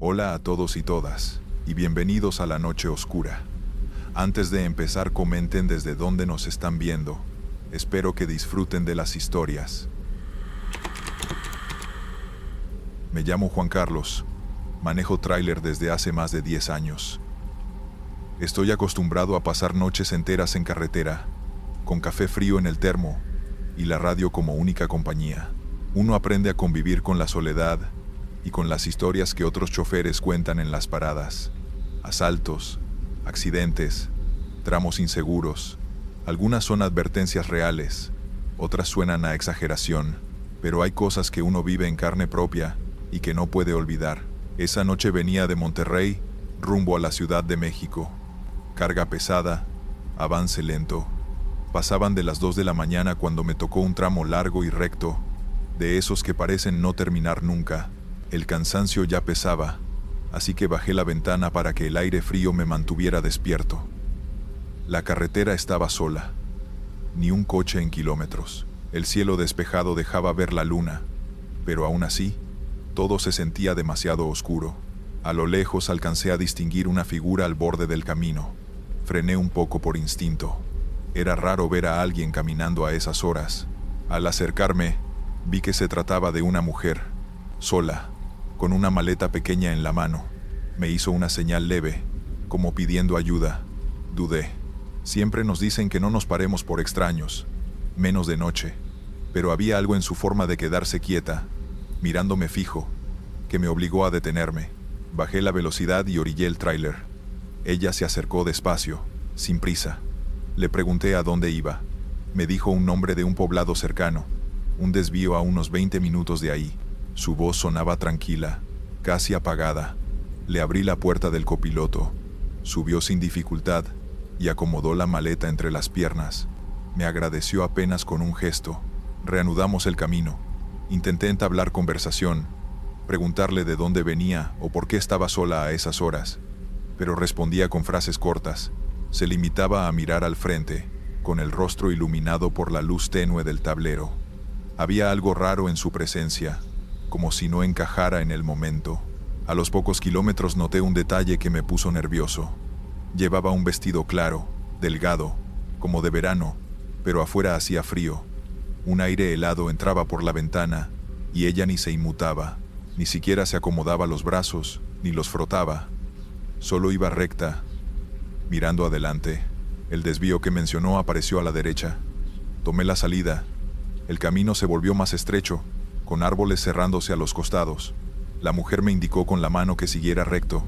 Hola a todos y todas, y bienvenidos a la Noche Oscura. Antes de empezar, comenten desde dónde nos están viendo. Espero que disfruten de las historias. Me llamo Juan Carlos. Manejo tráiler desde hace más de 10 años. Estoy acostumbrado a pasar noches enteras en carretera, con café frío en el termo y la radio como única compañía. Uno aprende a convivir con la soledad y con las historias que otros choferes cuentan en las paradas. Asaltos, accidentes, tramos inseguros. Algunas son advertencias reales, otras suenan a exageración, pero hay cosas que uno vive en carne propia y que no puede olvidar. Esa noche venía de Monterrey, rumbo a la Ciudad de México. Carga pesada, avance lento. Pasaban de las 2 de la mañana cuando me tocó un tramo largo y recto, de esos que parecen no terminar nunca. El cansancio ya pesaba, así que bajé la ventana para que el aire frío me mantuviera despierto. La carretera estaba sola, ni un coche en kilómetros. El cielo despejado dejaba ver la luna, pero aún así, todo se sentía demasiado oscuro. A lo lejos alcancé a distinguir una figura al borde del camino. Frené un poco por instinto. Era raro ver a alguien caminando a esas horas. Al acercarme, vi que se trataba de una mujer, sola, con una maleta pequeña en la mano. Me hizo una señal leve, como pidiendo ayuda. Dudé. Siempre nos dicen que no nos paremos por extraños, menos de noche, pero había algo en su forma de quedarse quieta, mirándome fijo, que me obligó a detenerme. Bajé la velocidad y orillé el tráiler. Ella se acercó despacio, sin prisa. Le pregunté a dónde iba. Me dijo un nombre de un poblado cercano, un desvío a unos 20 minutos de ahí. Su voz sonaba tranquila, casi apagada. Le abrí la puerta del copiloto. Subió sin dificultad y acomodó la maleta entre las piernas. Me agradeció apenas con un gesto. Reanudamos el camino. Intenté entablar conversación, preguntarle de dónde venía o por qué estaba sola a esas horas, pero respondía con frases cortas. Se limitaba a mirar al frente, con el rostro iluminado por la luz tenue del tablero. Había algo raro en su presencia, como si no encajara en el momento. A los pocos kilómetros noté un detalle que me puso nervioso. Llevaba un vestido claro, delgado, como de verano, pero afuera hacía frío. Un aire helado entraba por la ventana, y ella ni se inmutaba, ni siquiera se acomodaba los brazos, ni los frotaba. Solo iba recta, mirando adelante. El desvío que mencionó apareció a la derecha. Tomé la salida. El camino se volvió más estrecho, con árboles cerrándose a los costados. La mujer me indicó con la mano que siguiera recto.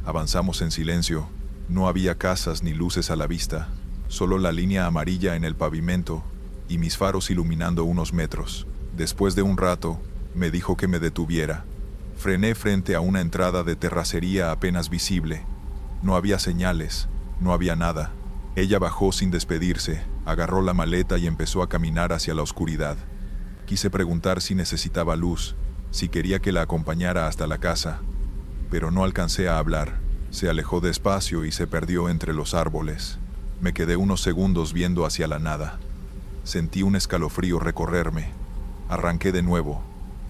Avanzamos en silencio. No había casas ni luces a la vista, solo la línea amarilla en el pavimento y mis faros iluminando unos metros. Después de un rato, me dijo que me detuviera. Frené frente a una entrada de terracería apenas visible. No había señales, no había nada. Ella bajó sin despedirse, agarró la maleta y empezó a caminar hacia la oscuridad. Quise preguntar si necesitaba luz, si quería que la acompañara hasta la casa, pero no alcancé a hablar. Se alejó despacio y se perdió entre los árboles. Me quedé unos segundos viendo hacia la nada. Sentí un escalofrío recorrerme. Arranqué de nuevo,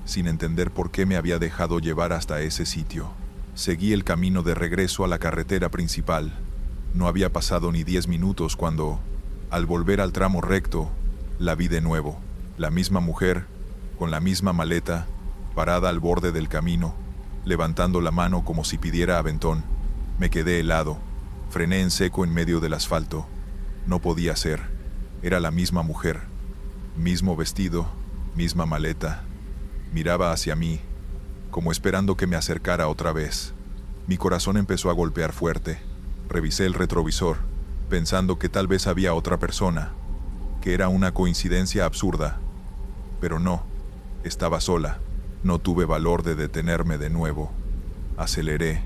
sin entender por qué me había dejado llevar hasta ese sitio. Seguí el camino de regreso a la carretera principal. No había pasado ni 10 minutos cuando, al volver al tramo recto, la vi de nuevo. La misma mujer, con la misma maleta, parada al borde del camino, levantando la mano como si pidiera aventón. Me quedé helado. Frené en seco en medio del asfalto. No podía ser. Era la misma mujer. Mismo vestido, misma maleta. Miraba hacia mí, como esperando que me acercara otra vez. Mi corazón empezó a golpear fuerte. Revisé el retrovisor, pensando que tal vez había otra persona, que era una coincidencia absurda. Pero no, estaba sola. No tuve valor de detenerme de nuevo. Aceleré.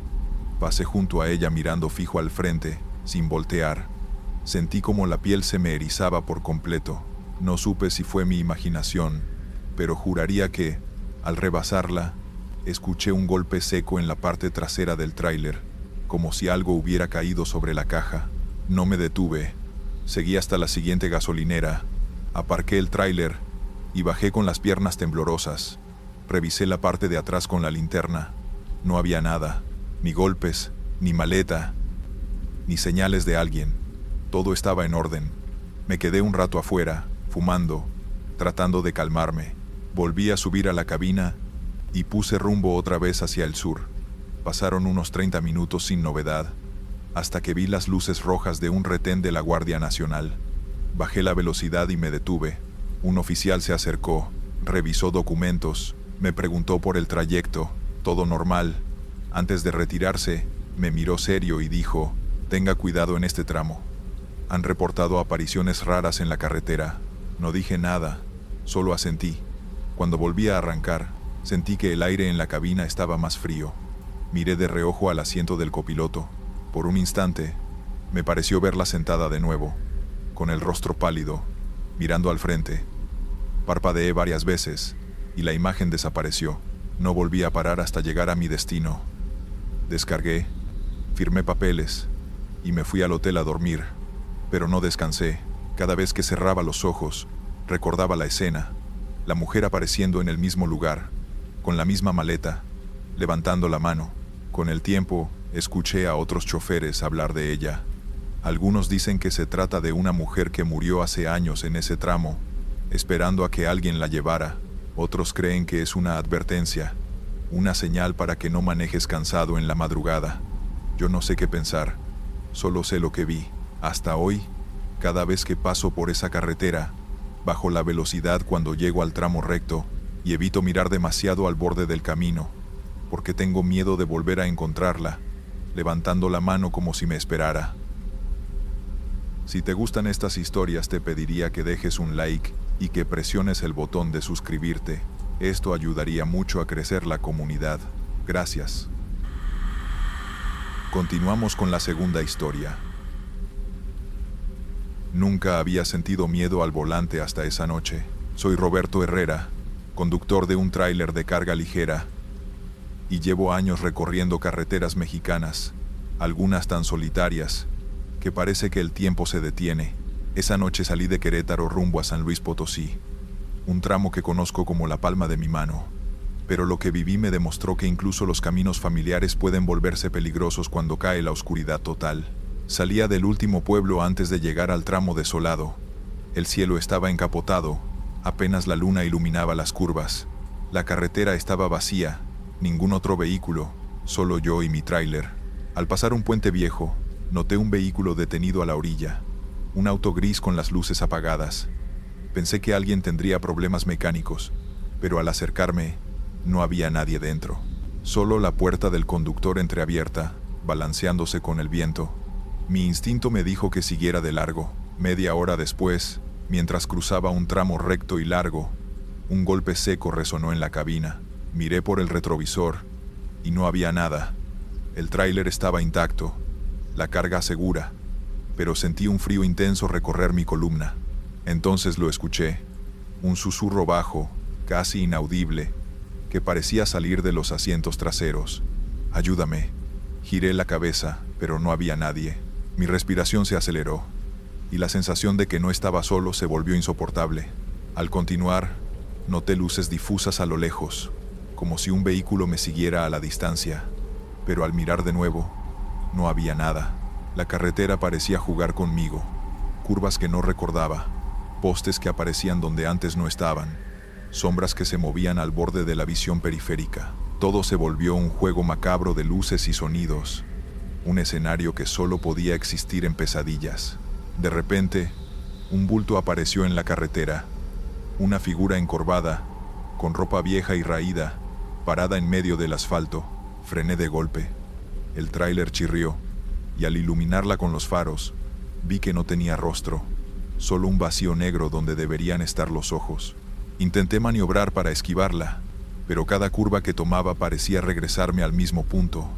Pasé junto a ella mirando fijo al frente, sin voltear. Sentí como la piel se me erizaba por completo. No supe si fue mi imaginación, pero juraría que, al rebasarla, escuché un golpe seco en la parte trasera del tráiler, como si algo hubiera caído sobre la caja. No me detuve. Seguí hasta la siguiente gasolinera. Aparqué el tráiler y bajé con las piernas temblorosas. Revisé la parte de atrás con la linterna. No había nada, ni golpes, ni maleta, ni señales de alguien. Todo estaba en orden. Me quedé un rato afuera, fumando, tratando de calmarme. Volví a subir a la cabina y puse rumbo otra vez hacia el sur. Pasaron unos 30 minutos sin novedad, hasta que vi las luces rojas de un retén de la Guardia Nacional. Bajé la velocidad y me detuve. Un oficial se acercó, revisó documentos, me preguntó por el trayecto, todo normal. Antes de retirarse, me miró serio y dijo: «Tenga cuidado en este tramo. Han reportado apariciones raras en la carretera». No dije nada, solo asentí. Cuando volví a arrancar, sentí que el aire en la cabina estaba más frío. Miré de reojo al asiento del copiloto. Por un instante, me pareció verla sentada de nuevo, con el rostro pálido, mirando al frente. Parpadeé varias veces, y la imagen desapareció. No volví a parar hasta llegar a mi destino. Descargué, firmé papeles, y me fui al hotel a dormir. Pero no descansé. Cada vez que cerraba los ojos, recordaba la escena. La mujer apareciendo en el mismo lugar, con la misma maleta, levantando la mano. Con el tiempo, escuché a otros choferes hablar de ella. Algunos dicen que se trata de una mujer que murió hace años en ese tramo, esperando a que alguien la llevara. Otros creen que es una advertencia, una señal para que no manejes cansado en la madrugada. Yo no sé qué pensar, solo sé lo que vi. Hasta hoy, cada vez que paso por esa carretera, bajo la velocidad cuando llego al tramo recto y evito mirar demasiado al borde del camino, porque tengo miedo de volver a encontrarla, levantando la mano como si me esperara. Si te gustan estas historias, te pediría que dejes un like y que presiones el botón de suscribirte. Esto ayudaría mucho a crecer la comunidad. Gracias. Continuamos con la segunda historia. Nunca había sentido miedo al volante hasta esa noche. Soy Roberto Herrera, conductor de un tráiler de carga ligera, y llevo años recorriendo carreteras mexicanas, algunas tan solitarias, que parece que el tiempo se detiene. Esa noche salí de Querétaro rumbo a San Luis Potosí, un tramo que conozco como la palma de mi mano. Pero lo que viví me demostró que incluso los caminos familiares pueden volverse peligrosos cuando cae la oscuridad total. Salía del último pueblo antes de llegar al tramo desolado. El cielo estaba encapotado, apenas la luna iluminaba las curvas. La carretera estaba vacía, ningún otro vehículo, solo yo y mi tráiler. Al pasar un puente viejo, noté un vehículo detenido a la orilla, un auto gris con las luces apagadas. Pensé que alguien tendría problemas mecánicos, pero al acercarme, no había nadie dentro. Solo la puerta del conductor entreabierta, balanceándose con el viento. Mi instinto me dijo que siguiera de largo. Media hora después, mientras cruzaba un tramo recto y largo, un golpe seco resonó en la cabina. Miré por el retrovisor y no había nada. El tráiler estaba intacto, la carga segura, pero sentí un frío intenso recorrer mi columna. Entonces lo escuché, un susurro bajo, casi inaudible, que parecía salir de los asientos traseros. «Ayúdame». Giré la cabeza, pero no había nadie. Mi respiración se aceleró, y la sensación de que no estaba solo se volvió insoportable. Al continuar, noté luces difusas a lo lejos, como si un vehículo me siguiera a la distancia. Pero al mirar de nuevo, no había nada. La carretera parecía jugar conmigo. Curvas que no recordaba, postes que aparecían donde antes no estaban, sombras que se movían al borde de la visión periférica. Todo se volvió un juego macabro de luces y sonidos, un escenario que solo podía existir en pesadillas. De repente, un bulto apareció en la carretera, una figura encorvada, con ropa vieja y raída, parada en medio del asfalto. Frené de golpe. El tráiler chirrió, y al iluminarla con los faros, vi que no tenía rostro, solo un vacío negro donde deberían estar los ojos. Intenté maniobrar para esquivarla, pero cada curva que tomaba parecía regresarme al mismo punto,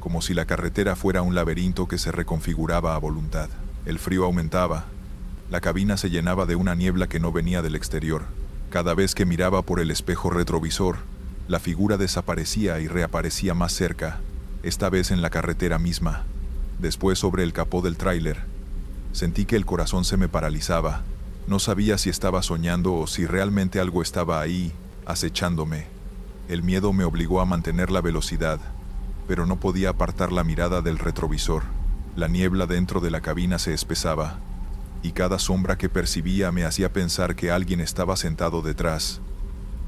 como si la carretera fuera un laberinto que se reconfiguraba a voluntad. El frío aumentaba, la cabina se llenaba de una niebla que no venía del exterior. Cada vez que miraba por el espejo retrovisor, la figura desaparecía y reaparecía más cerca, esta vez en la carretera misma. Después, sobre el capó del tráiler, sentí que el corazón se me paralizaba. No sabía si estaba soñando o si realmente algo estaba ahí, acechándome. El miedo me obligó a mantener la velocidad, pero no podía apartar la mirada del retrovisor. La niebla dentro de la cabina se espesaba, y cada sombra que percibía me hacía pensar que alguien estaba sentado detrás,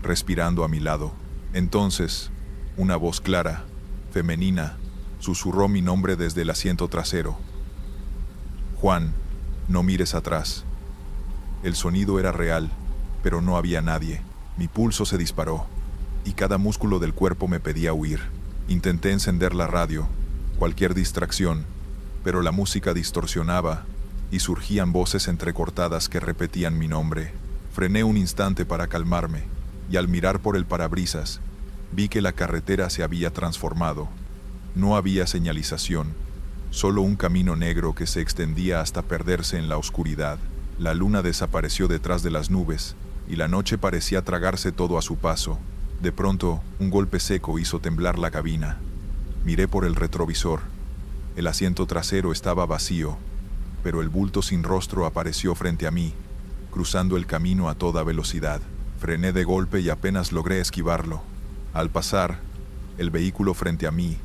respirando a mi lado. Entonces, una voz clara, femenina, susurró mi nombre desde el asiento trasero. Juan, no mires atrás. El sonido era real, pero no había nadie. Mi pulso se disparó, y cada músculo del cuerpo me pedía huir. Intenté encender la radio, cualquier distracción, pero la música distorsionaba, y surgían voces entrecortadas que repetían mi nombre. Frené un instante para calmarme, y al mirar por el parabrisas, vi que la carretera se había transformado. No había señalización, solo un camino negro que se extendía hasta perderse en la oscuridad. La luna desapareció detrás de las nubes, y la noche parecía tragarse todo a su paso. De pronto, un golpe seco hizo temblar la cabina. Miré por el retrovisor. El asiento trasero estaba vacío, pero el bulto sin rostro apareció frente a mí, cruzando el camino a toda velocidad. Frené de golpe y apenas logré esquivarlo. Al pasar, el vehículo frente a mí,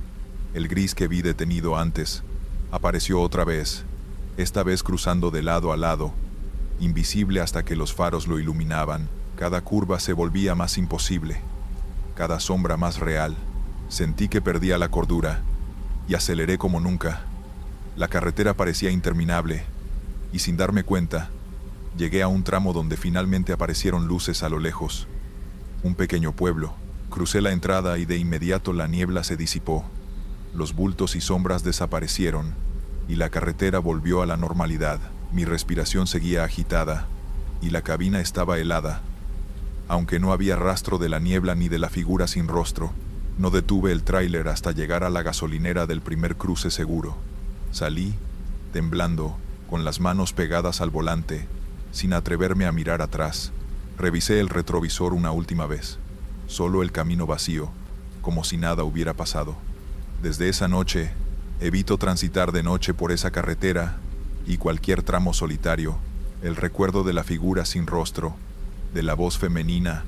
el gris que vi detenido antes, apareció otra vez, esta vez cruzando de lado a lado, invisible hasta que los faros lo iluminaban. Cada curva se volvía más imposible, cada sombra más real. Sentí que perdía la cordura, y aceleré como nunca. La carretera parecía interminable, y sin darme cuenta, llegué a un tramo donde finalmente aparecieron luces a lo lejos. Un pequeño pueblo. Crucé la entrada y de inmediato la niebla se disipó. Los bultos y sombras desaparecieron, y la carretera volvió a la normalidad. Mi respiración seguía agitada, y la cabina estaba helada. Aunque no había rastro de la niebla ni de la figura sin rostro, no detuve el tráiler hasta llegar a la gasolinera del primer cruce seguro. Salí, temblando, con las manos pegadas al volante, sin atreverme a mirar atrás. Revisé el retrovisor una última vez. Solo el camino vacío, como si nada hubiera pasado. Desde esa noche, evito transitar de noche por esa carretera y cualquier tramo solitario. El recuerdo de la figura sin rostro, de la voz femenina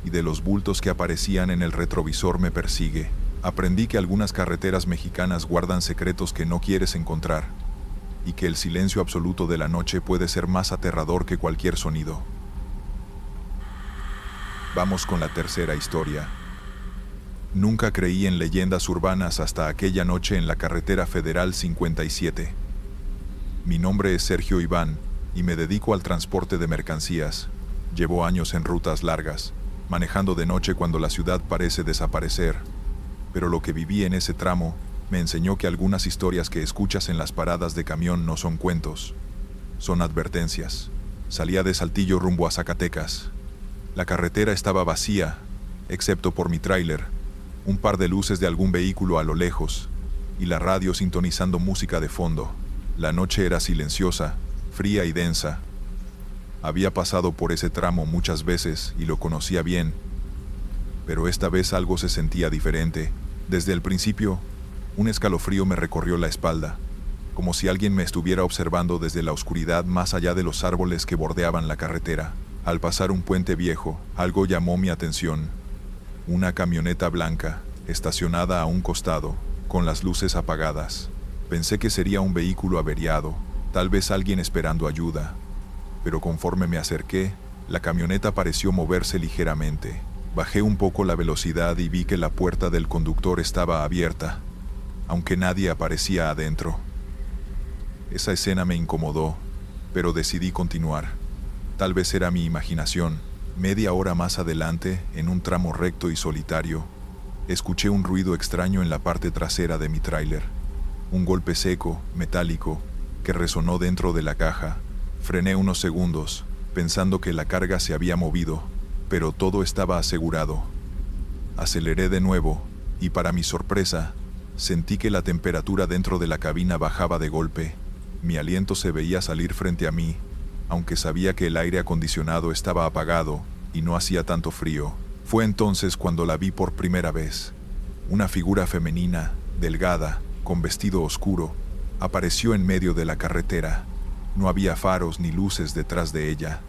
y de los bultos que aparecían en el retrovisor me persigue. Aprendí que algunas carreteras mexicanas guardan secretos que no quieres encontrar, y que el silencio absoluto de la noche puede ser más aterrador que cualquier sonido. Vamos con la tercera historia. Nunca creí en leyendas urbanas hasta aquella noche en la carretera federal 57. Mi nombre es Sergio Iván y me dedico al transporte de mercancías. Llevo años en rutas largas, manejando de noche cuando la ciudad parece desaparecer. Pero lo que viví en ese tramo me enseñó que algunas historias que escuchas en las paradas de camión no son cuentos, son advertencias. Salía de Saltillo rumbo a Zacatecas. La carretera estaba vacía, excepto por mi tráiler, un par de luces de algún vehículo a lo lejos, y la radio sintonizando música de fondo. La noche era silenciosa, fría y densa. Había pasado por ese tramo muchas veces y lo conocía bien, pero esta vez algo se sentía diferente. Desde el principio, un escalofrío me recorrió la espalda, como si alguien me estuviera observando desde la oscuridad más allá de los árboles que bordeaban la carretera. Al pasar un puente viejo, algo llamó mi atención. Una camioneta blanca, estacionada a un costado, con las luces apagadas. Pensé que sería un vehículo averiado, tal vez alguien esperando ayuda. Pero conforme me acerqué, la camioneta pareció moverse ligeramente. Bajé un poco la velocidad y vi que la puerta del conductor estaba abierta, aunque nadie aparecía adentro. Esa escena me incomodó, pero decidí continuar. Tal vez era mi imaginación. Media hora más adelante, en un tramo recto y solitario, escuché un ruido extraño en la parte trasera de mi tráiler. Un golpe seco, metálico, que resonó dentro de la caja. Frené unos segundos, pensando que la carga se había movido, pero todo estaba asegurado. Aceleré de nuevo, y para mi sorpresa, sentí que la temperatura dentro de la cabina bajaba de golpe. Mi aliento se veía salir frente a mí, aunque sabía que el aire acondicionado estaba apagado y no hacía tanto frío. Fue entonces cuando la vi por primera vez. Una figura femenina, delgada, con vestido oscuro, apareció en medio de la carretera. No había faros ni luces detrás de ella,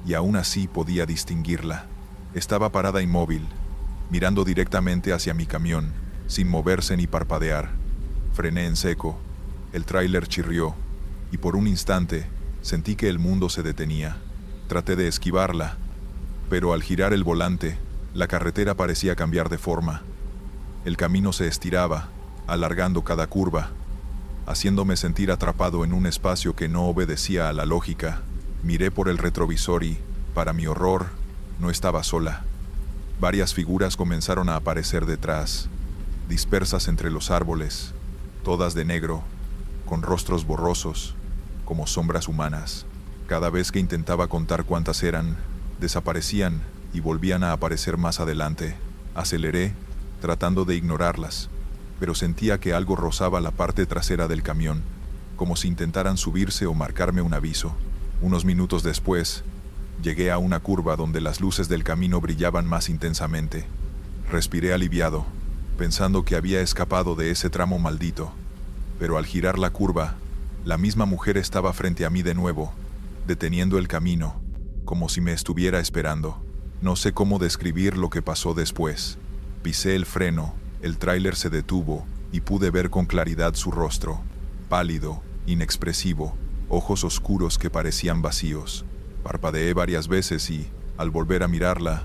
y aún así podía distinguirla. Estaba parada inmóvil, mirando directamente hacia mi camión, sin moverse ni parpadear. Frené en seco, el tráiler chirrió, y por un instante sentí que el mundo se detenía. Traté de esquivarla, pero al girar el volante, la carretera parecía cambiar de forma. El camino se estiraba, alargando cada curva, haciéndome sentir atrapado en un espacio que no obedecía a la lógica. Miré por el retrovisor y, para mi horror, no estaba sola. Varias figuras comenzaron a aparecer detrás, dispersas entre los árboles, todas de negro, con rostros borrosos, como sombras humanas. Cada vez que intentaba contar cuántas eran, desaparecían y volvían a aparecer más adelante. Aceleré, tratando de ignorarlas, pero sentía que algo rozaba la parte trasera del camión, como si intentaran subirse o marcarme un aviso. Unos minutos después, llegué a una curva donde las luces del camino brillaban más intensamente. Respiré aliviado, pensando que había escapado de ese tramo maldito, pero al girar la curva, la misma mujer estaba frente a mí de nuevo, deteniendo el camino, como si me estuviera esperando. No sé cómo describir lo que pasó después. Pisé el freno, el tráiler se detuvo y pude ver con claridad su rostro, pálido, inexpresivo, ojos oscuros que parecían vacíos. Parpadeé varias veces y, al volver a mirarla,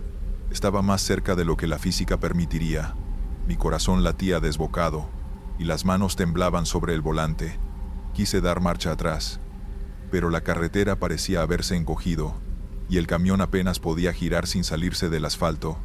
estaba más cerca de lo que la física permitiría. Mi corazón latía desbocado y las manos temblaban sobre el volante. Quise dar marcha atrás, pero la carretera parecía haberse encogido y el camión apenas podía girar sin salirse del asfalto.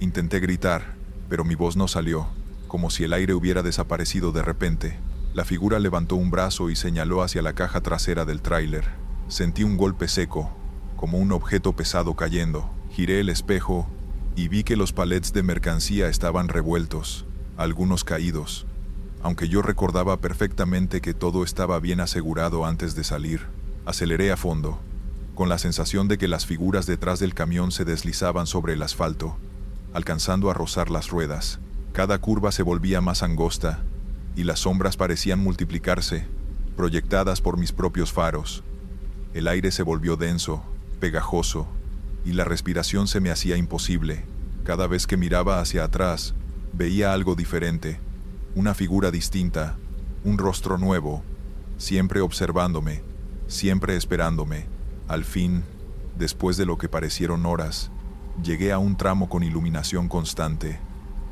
Intenté gritar, pero mi voz no salió, como si el aire hubiera desaparecido de repente. La figura levantó un brazo y señaló hacia la caja trasera del tráiler. Sentí un golpe seco, como un objeto pesado cayendo. Giré el espejo y vi que los palets de mercancía estaban revueltos, algunos caídos, aunque yo recordaba perfectamente que todo estaba bien asegurado antes de salir. Aceleré a fondo, con la sensación de que las figuras detrás del camión se deslizaban sobre el asfalto, alcanzando a rozar las ruedas. Cada curva se volvía más angosta, y las sombras parecían multiplicarse, proyectadas por mis propios faros. El aire se volvió denso, pegajoso, y la respiración se me hacía imposible. Cada vez que miraba hacia atrás, veía algo diferente, una figura distinta, un rostro nuevo, siempre observándome, siempre esperándome. Al fin, después de lo que parecieron horas, llegué a un tramo con iluminación constante,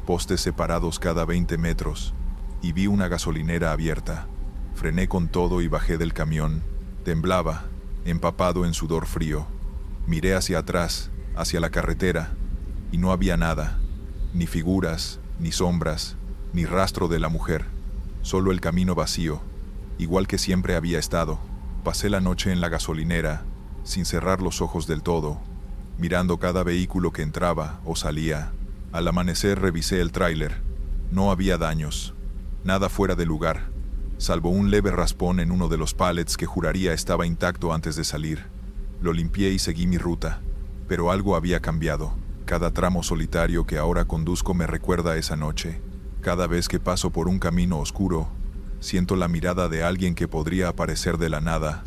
postes separados cada 20 metros, y vi una gasolinera abierta. Frené con todo y bajé del camión. Temblaba, empapado en sudor frío. Miré hacia atrás, hacia la carretera, y no había nada, ni figuras, ni sombras, ni rastro de la mujer, solo el camino vacío, igual que siempre había estado. Pasé la noche en la gasolinera, sin cerrar los ojos del todo, mirando cada vehículo que entraba o salía. Al amanecer revisé el tráiler. No había daños, nada fuera de lugar, salvo un leve raspón en uno de los pallets que juraría estaba intacto antes de salir. Lo limpié y seguí mi ruta, pero algo había cambiado. Cada tramo solitario que ahora conduzco me recuerda a esa noche. Cada vez que paso por un camino oscuro, siento la mirada de alguien que podría aparecer de la nada,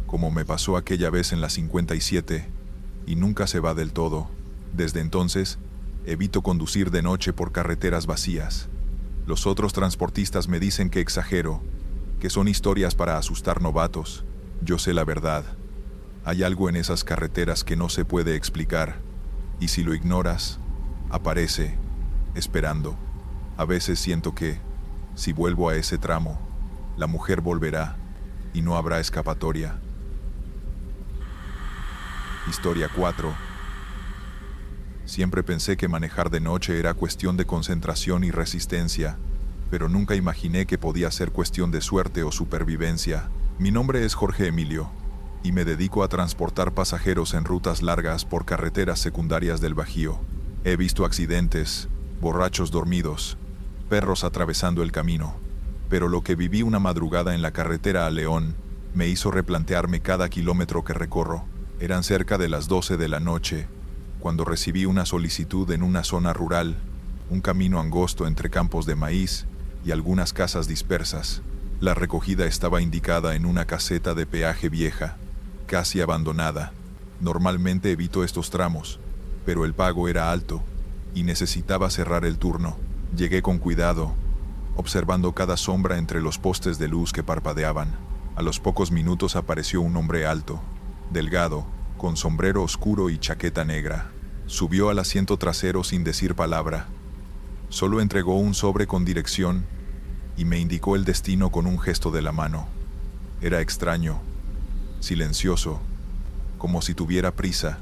como me pasó aquella vez en la 57, y nunca se va del todo. Desde entonces, evito conducir de noche por carreteras vacías. Los otros transportistas me dicen que exagero, que son historias para asustar novatos. Yo sé la verdad. Hay algo en esas carreteras que no se puede explicar, y si lo ignoras, aparece, esperando. A veces siento que, si vuelvo a ese tramo, la mujer volverá, y no habrá escapatoria. Historia 4. Siempre pensé que manejar de noche era cuestión de concentración y resistencia, pero nunca imaginé que podía ser cuestión de suerte o supervivencia. Mi nombre es Jorge Emilio, y me dedico a transportar pasajeros en rutas largas por carreteras secundarias del Bajío. He visto accidentes, borrachos dormidos, perros atravesando el camino, pero lo que viví una madrugada en la carretera a León me hizo replantearme cada kilómetro que recorro. Eran cerca de las 12 de la noche, cuando recibí una solicitud en una zona rural, un camino angosto entre campos de maíz y algunas casas dispersas. La recogida estaba indicada en una caseta de peaje vieja, casi abandonada. Normalmente evito estos tramos, pero el pago era alto, y necesitaba cerrar el turno. Llegué con cuidado, observando cada sombra entre los postes de luz que parpadeaban. A los pocos minutos apareció un hombre alto, delgado, con sombrero oscuro y chaqueta negra. Subió al asiento trasero sin decir palabra. Solo entregó un sobre con dirección y me indicó el destino con un gesto de la mano. Era extraño, silencioso, como si tuviera prisa,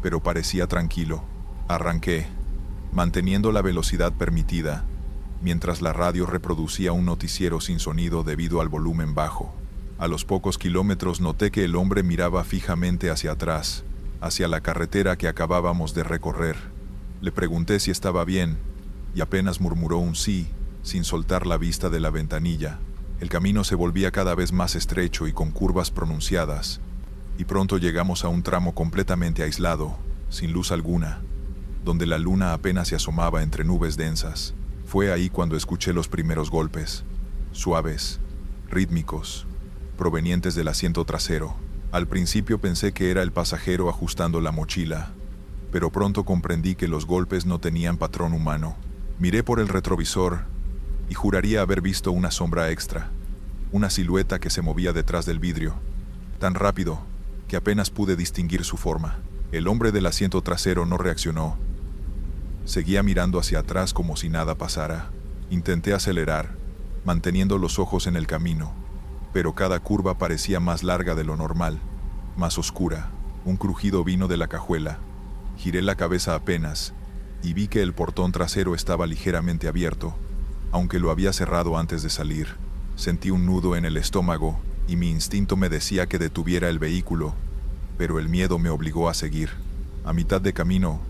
pero parecía tranquilo. Arranqué, manteniendo la velocidad permitida, mientras la radio reproducía un noticiero sin sonido debido al volumen bajo. A los pocos kilómetros noté que el hombre miraba fijamente hacia atrás, hacia la carretera que acabábamos de recorrer. Le pregunté si estaba bien, y apenas murmuró un sí, sin soltar la vista de la ventanilla. El camino se volvía cada vez más estrecho y con curvas pronunciadas, y pronto llegamos a un tramo completamente aislado, sin luz alguna, donde la luna apenas se asomaba entre nubes densas. Fue ahí cuando escuché los primeros golpes, suaves, rítmicos, provenientes del asiento trasero. Al principio pensé que era el pasajero ajustando la mochila, pero pronto comprendí que los golpes no tenían patrón humano. Miré por el retrovisor y juraría haber visto una sombra extra, una silueta que se movía detrás del vidrio, tan rápido que apenas pude distinguir su forma. El hombre del asiento trasero no reaccionó. Seguía mirando hacia atrás como si nada pasara. Intenté acelerar, manteniendo los ojos en el camino, pero cada curva parecía más larga de lo normal, más oscura. Un crujido vino de la cajuela. Giré la cabeza apenas y vi que el portón trasero estaba ligeramente abierto, aunque lo había cerrado antes de salir. Sentí un nudo en el estómago y mi instinto me decía que detuviera el vehículo, pero el miedo me obligó a seguir. A mitad de camino,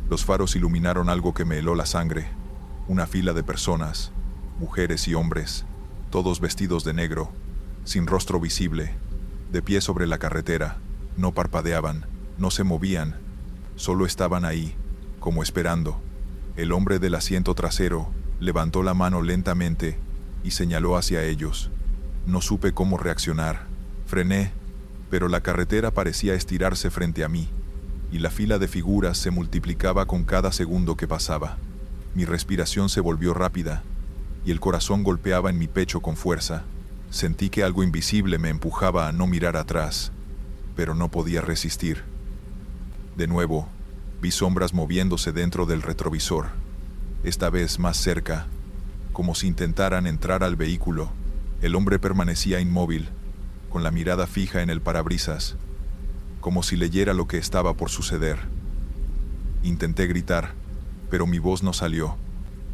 los faros iluminaron algo que me heló la sangre. Una fila de personas, mujeres y hombres, todos vestidos de negro, sin rostro visible, de pie sobre la carretera. No parpadeaban, no se movían, solo estaban ahí, como esperando. El hombre del asiento trasero levantó la mano lentamente y señaló hacia ellos. No supe cómo reaccionar. Frené, pero la carretera parecía estirarse frente a mí, y la fila de figuras se multiplicaba con cada segundo que pasaba. Mi respiración se volvió rápida, y el corazón golpeaba en mi pecho con fuerza. Sentí que algo invisible me empujaba a no mirar atrás, pero no podía resistir. De nuevo, vi sombras moviéndose dentro del retrovisor, esta vez más cerca, como si intentaran entrar al vehículo. El hombre permanecía inmóvil, con la mirada fija en el parabrisas, como si leyera lo que estaba por suceder. Intenté gritar, pero mi voz no salió.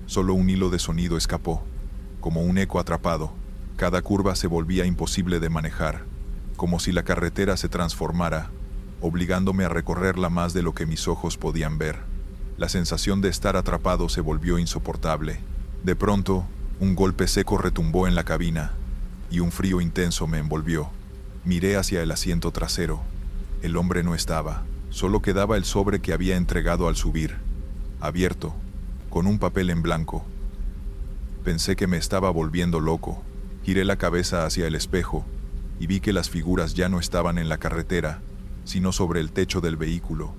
Solo un hilo de sonido escapó, como un eco atrapado. Cada curva se volvía imposible de manejar, como si la carretera se transformara, obligándome a recorrerla más de lo que mis ojos podían ver. La sensación de estar atrapado se volvió insoportable. De pronto, un golpe seco retumbó en la cabina, y un frío intenso me envolvió. Miré hacia el asiento trasero. El hombre no estaba, solo quedaba el sobre que había entregado al subir, abierto, con un papel en blanco. Pensé que me estaba volviendo loco. Giré la cabeza hacia el espejo, y vi que las figuras ya no estaban en la carretera, sino sobre el techo del vehículo,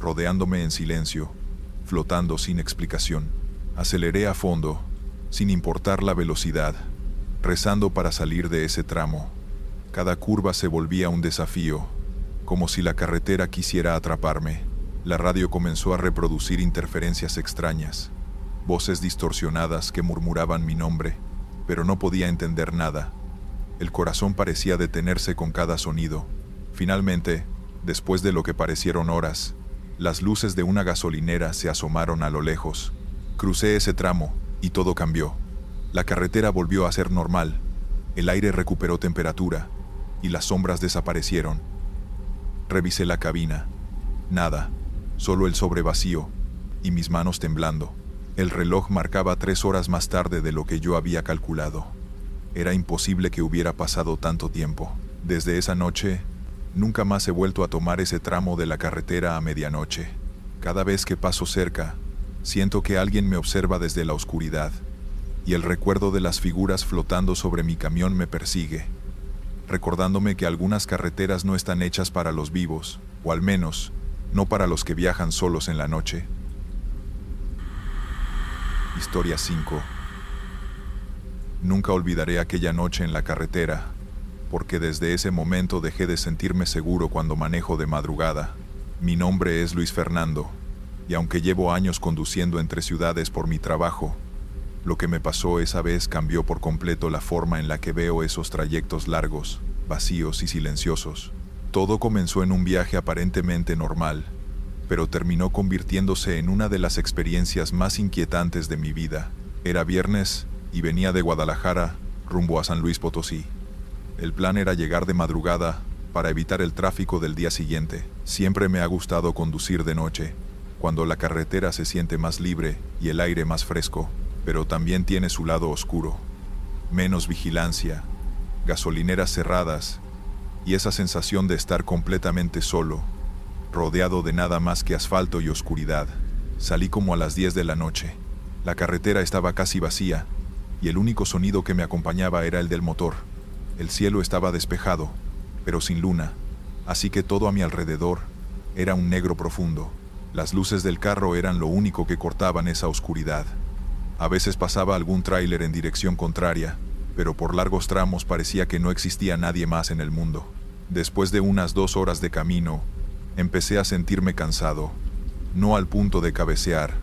rodeándome en silencio, flotando sin explicación. Aceleré a fondo, sin importar la velocidad, rezando para salir de ese tramo. Cada curva se volvía un desafío, como si la carretera quisiera atraparme. La radio comenzó a reproducir interferencias extrañas, voces distorsionadas que murmuraban mi nombre, pero no podía entender nada. El corazón parecía detenerse con cada sonido. Finalmente, después de lo que parecieron horas, las luces de una gasolinera se asomaron a lo lejos. Crucé ese tramo, y todo cambió. La carretera volvió a ser normal, el aire recuperó temperatura, y las sombras desaparecieron. Revisé la cabina. Nada, solo el sobre vacío, y mis manos temblando. El reloj marcaba 3 horas más tarde de lo que yo había calculado. Era imposible que hubiera pasado tanto tiempo. Desde esa noche, nunca más he vuelto a tomar ese tramo de la carretera a medianoche. Cada vez que paso cerca, siento que alguien me observa desde la oscuridad, y el recuerdo de las figuras flotando sobre mi camión me persigue, recordándome que algunas carreteras no están hechas para los vivos, o al menos, no para los que viajan solos en la noche. Historia 5. Nunca olvidaré aquella noche en la carretera, porque desde ese momento dejé de sentirme seguro cuando manejo de madrugada. Mi nombre es Luis Fernando, y aunque llevo años conduciendo entre ciudades por mi trabajo, lo que me pasó esa vez cambió por completo la forma en la que veo esos trayectos largos, vacíos y silenciosos. Todo comenzó en un viaje aparentemente normal, pero terminó convirtiéndose en una de las experiencias más inquietantes de mi vida. Era viernes y venía de Guadalajara rumbo a San Luis Potosí. El plan era llegar de madrugada para evitar el tráfico del día siguiente. Siempre me ha gustado conducir de noche, cuando la carretera se siente más libre y el aire más fresco, pero también tiene su lado oscuro. Menos vigilancia, gasolineras cerradas y esa sensación de estar completamente solo, rodeado de nada más que asfalto y oscuridad. Salí como a las 10 de la noche. La carretera estaba casi vacía y el único sonido que me acompañaba era el del motor. El cielo estaba despejado, pero sin luna, así que todo a mi alrededor era un negro profundo. Las luces del carro eran lo único que cortaban esa oscuridad. A veces pasaba algún tráiler en dirección contraria, pero por largos tramos parecía que no existía nadie más en el mundo. Después de unas 2 horas de camino, empecé a sentirme cansado, no al punto de cabecear,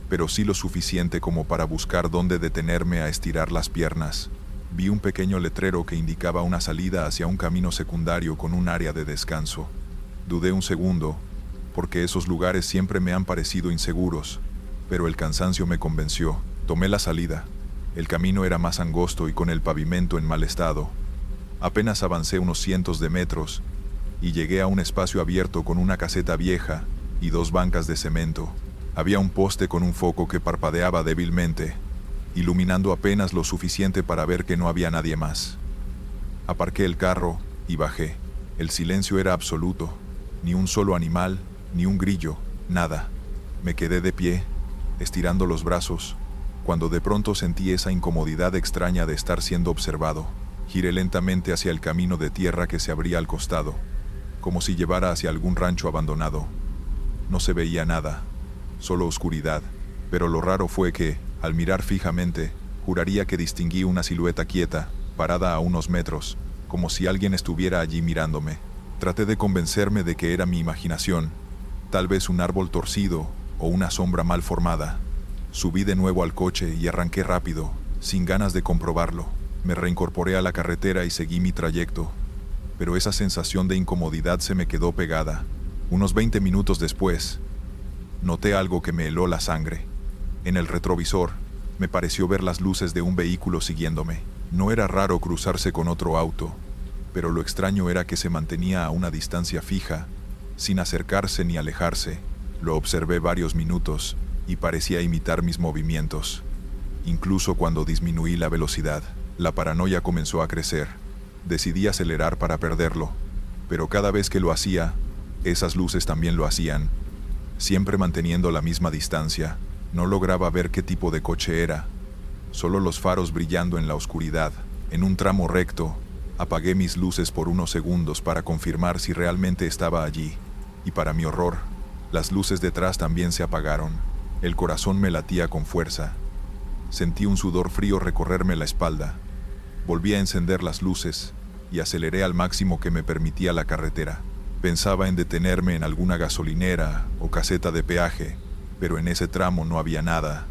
pero sí lo suficiente como para buscar dónde detenerme a estirar las piernas. Vi un pequeño letrero que indicaba una salida hacia un camino secundario con un área de descanso. Dudé un segundo, porque esos lugares siempre me han parecido inseguros, pero el cansancio me convenció. Tomé la salida. El camino era más angosto y con el pavimento en mal estado. Apenas avancé unos cientos de metros y llegué a un espacio abierto con una caseta vieja y 2 bancas de cemento. Había un poste con un foco que parpadeaba débilmente, iluminando apenas lo suficiente para ver que no había nadie más. Aparqué el carro y bajé. El silencio era absoluto. Ni un solo animal, ni un grillo, nada. Me quedé de pie, estirando los brazos, cuando de pronto sentí esa incomodidad extraña de estar siendo observado. Giré lentamente hacia el camino de tierra que se abría al costado, como si llevara hacia algún rancho abandonado. No se veía nada, solo oscuridad, pero lo raro fue que, al mirar fijamente, juraría que distinguí una silueta quieta, parada a unos metros, como si alguien estuviera allí mirándome. Traté de convencerme de que era mi imaginación, tal vez un árbol torcido o una sombra mal formada. Subí de nuevo al coche y arranqué rápido, sin ganas de comprobarlo. Me reincorporé a la carretera y seguí mi trayecto, pero esa sensación de incomodidad se me quedó pegada. Unos 20 minutos después, noté algo que me heló la sangre. En el retrovisor, me pareció ver las luces de un vehículo siguiéndome. No era raro cruzarse con otro auto, pero lo extraño era que se mantenía a una distancia fija, sin acercarse ni alejarse. Lo observé varios minutos y parecía imitar mis movimientos. Incluso cuando disminuí la velocidad, la paranoia comenzó a crecer. Decidí acelerar para perderlo, pero cada vez que lo hacía, esas luces también lo hacían. Siempre manteniendo la misma distancia, no lograba ver qué tipo de coche era, solo los faros brillando en la oscuridad. En un tramo recto, apagué mis luces por unos segundos para confirmar si realmente estaba allí, y para mi horror, las luces detrás también se apagaron. El corazón me latía con fuerza. Sentí un sudor frío recorrerme la espalda. Volví a encender las luces y aceleré al máximo que me permitía la carretera. Pensaba en detenerme en alguna gasolinera o caseta de peaje, pero en ese tramo no había nada,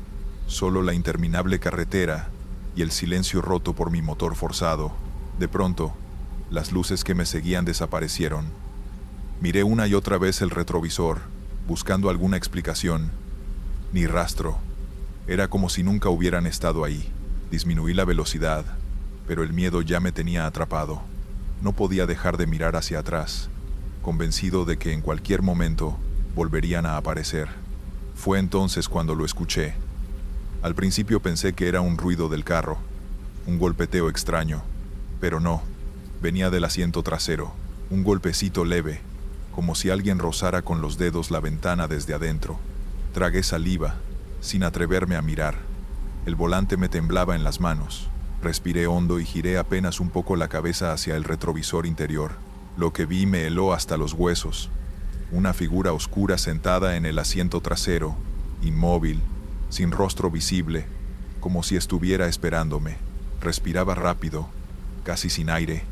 solo la interminable carretera y el silencio roto por mi motor forzado. De pronto, las luces que me seguían desaparecieron. Miré una y otra vez el retrovisor, buscando alguna explicación. Ni rastro. Era como si nunca hubieran estado ahí. Disminuí la velocidad, pero el miedo ya me tenía atrapado. No podía dejar de mirar hacia atrás, convencido de que en cualquier momento volverían a aparecer. Fue entonces cuando lo escuché. Al principio pensé que era un ruido del carro, un golpeteo extraño, pero no, venía del asiento trasero, un golpecito leve, como si alguien rozara con los dedos la ventana desde adentro. Tragué saliva, sin atreverme a mirar. El volante me temblaba en las manos. Respiré hondo y giré apenas un poco la cabeza hacia el retrovisor interior. Lo que vi me heló hasta los huesos. Una figura oscura sentada en el asiento trasero, inmóvil, sin rostro visible, como si estuviera esperándome. Respiraba rápido, casi sin aire,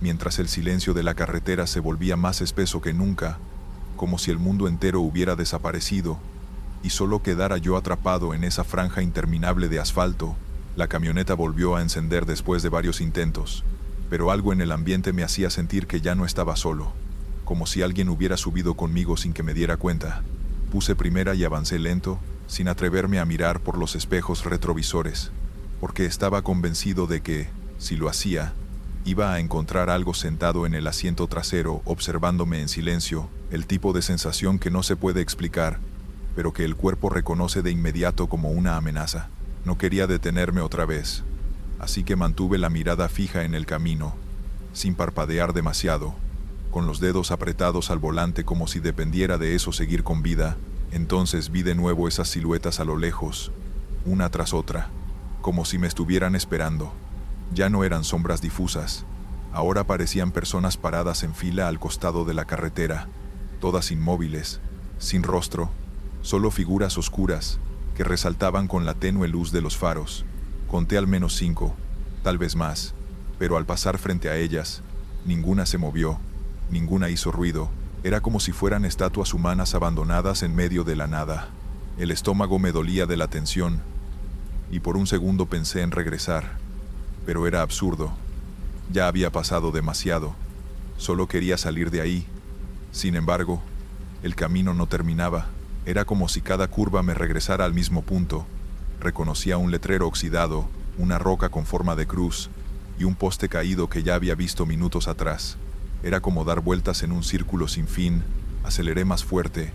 mientras el silencio de la carretera se volvía más espeso que nunca, como si el mundo entero hubiera desaparecido y solo quedara yo atrapado en esa franja interminable de asfalto. La camioneta volvió a encender después de varios intentos, pero algo en el ambiente me hacía sentir que ya no estaba solo, como si alguien hubiera subido conmigo sin que me diera cuenta. Puse primera y avancé lento, sin atreverme a mirar por los espejos retrovisores, porque estaba convencido de que, si lo hacía, iba a encontrar algo sentado en el asiento trasero observándome en silencio, el tipo de sensación que no se puede explicar, pero que el cuerpo reconoce de inmediato como una amenaza. No quería detenerme otra vez, así que mantuve la mirada fija en el camino, sin parpadear demasiado, con los dedos apretados al volante como si dependiera de eso seguir con vida. Entonces vi de nuevo esas siluetas a lo lejos, una tras otra, como si me estuvieran esperando. Ya no eran sombras difusas, ahora parecían personas paradas en fila al costado de la carretera, todas inmóviles, sin rostro, solo figuras oscuras que resaltaban con la tenue luz de los faros. Conté al menos 5, tal vez más, pero al pasar frente a ellas, ninguna se movió, ninguna hizo ruido. Era como si fueran estatuas humanas abandonadas en medio de la nada. El estómago me dolía de la tensión, y por un segundo pensé en regresar, pero era absurdo. Ya había pasado demasiado, solo quería salir de ahí. Sin embargo, el camino no terminaba. Era como si cada curva me regresara al mismo punto. Reconocía un letrero oxidado, una roca con forma de cruz, y un poste caído que ya había visto minutos atrás. Era como dar vueltas en un círculo sin fin. Aceleré más fuerte,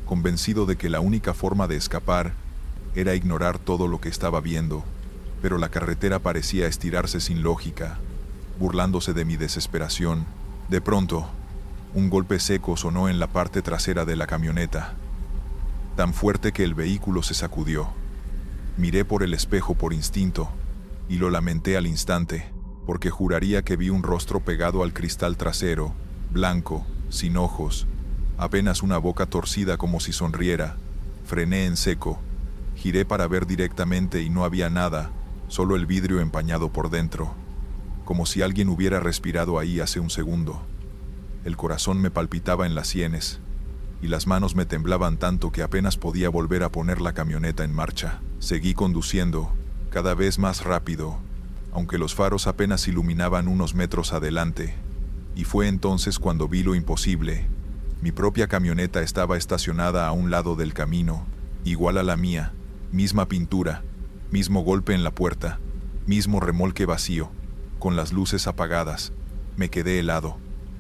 convencido de que la única forma de escapar era ignorar todo lo que estaba viendo, pero la carretera parecía estirarse sin lógica, burlándose de mi desesperación. De pronto, un golpe seco sonó en la parte trasera de la camioneta, tan fuerte que el vehículo se sacudió. Miré por el espejo por instinto, y lo lamenté al instante, porque juraría que vi un rostro pegado al cristal trasero, blanco, sin ojos, apenas una boca torcida como si sonriera. Frené en seco, giré para ver directamente y no había nada, solo el vidrio empañado por dentro, como si alguien hubiera respirado ahí hace un segundo. El corazón me palpitaba en las sienes, y las manos me temblaban tanto que apenas podía volver a poner la camioneta en marcha. Seguí conduciendo, cada vez más rápido, aunque los faros apenas iluminaban unos metros adelante, y fue entonces cuando vi lo imposible. Mi propia camioneta estaba estacionada a un lado del camino, igual a la mía, misma pintura, mismo golpe en la puerta, mismo remolque vacío, con las luces apagadas. Me quedé helado,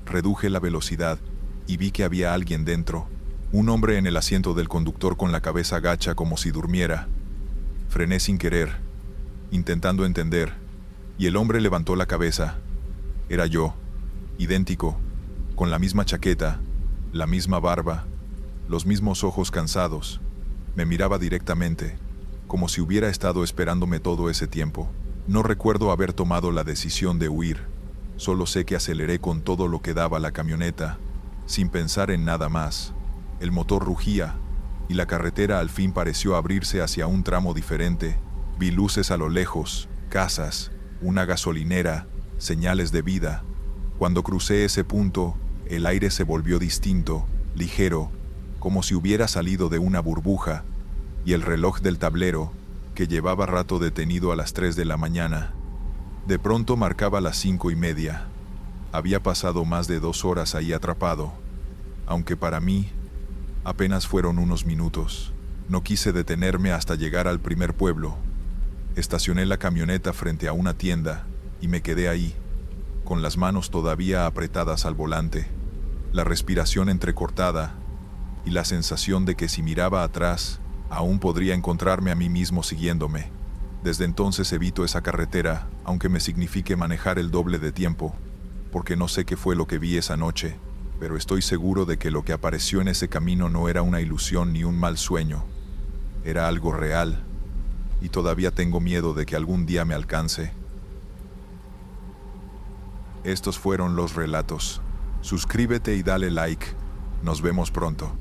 reduje la velocidad, y vi que había alguien dentro, un hombre en el asiento del conductor con la cabeza gacha como si durmiera. Frené sin querer, intentando entender, y el hombre levantó la cabeza. Era yo, idéntico, con la misma chaqueta, la misma barba, los mismos ojos cansados. Me miraba directamente, como si hubiera estado esperándome todo ese tiempo. No recuerdo haber tomado la decisión de huir, solo sé que aceleré con todo lo que daba la camioneta, sin pensar en nada más. El motor rugía, y la carretera al fin pareció abrirse hacia un tramo diferente. Vi luces a lo lejos, casas, una gasolinera, señales de vida. Cuando crucé ese punto, el aire se volvió distinto, ligero, como si hubiera salido de una burbuja, y el reloj del tablero, que llevaba rato detenido a las 3 de la mañana, de pronto marcaba las 5:30. Había pasado más de 2 horas ahí atrapado, aunque para mí apenas fueron unos minutos. No quise detenerme hasta llegar al primer pueblo. Estacioné la camioneta frente a una tienda y me quedé ahí, con las manos todavía apretadas al volante, la respiración entrecortada y la sensación de que si miraba atrás, aún podría encontrarme a mí mismo siguiéndome. Desde entonces evito esa carretera, aunque me signifique manejar el doble de tiempo, porque no sé qué fue lo que vi esa noche, pero estoy seguro de que lo que apareció en ese camino no era una ilusión ni un mal sueño. Era algo real, y todavía tengo miedo de que algún día me alcance. Estos fueron los relatos. Suscríbete y dale like. Nos vemos pronto.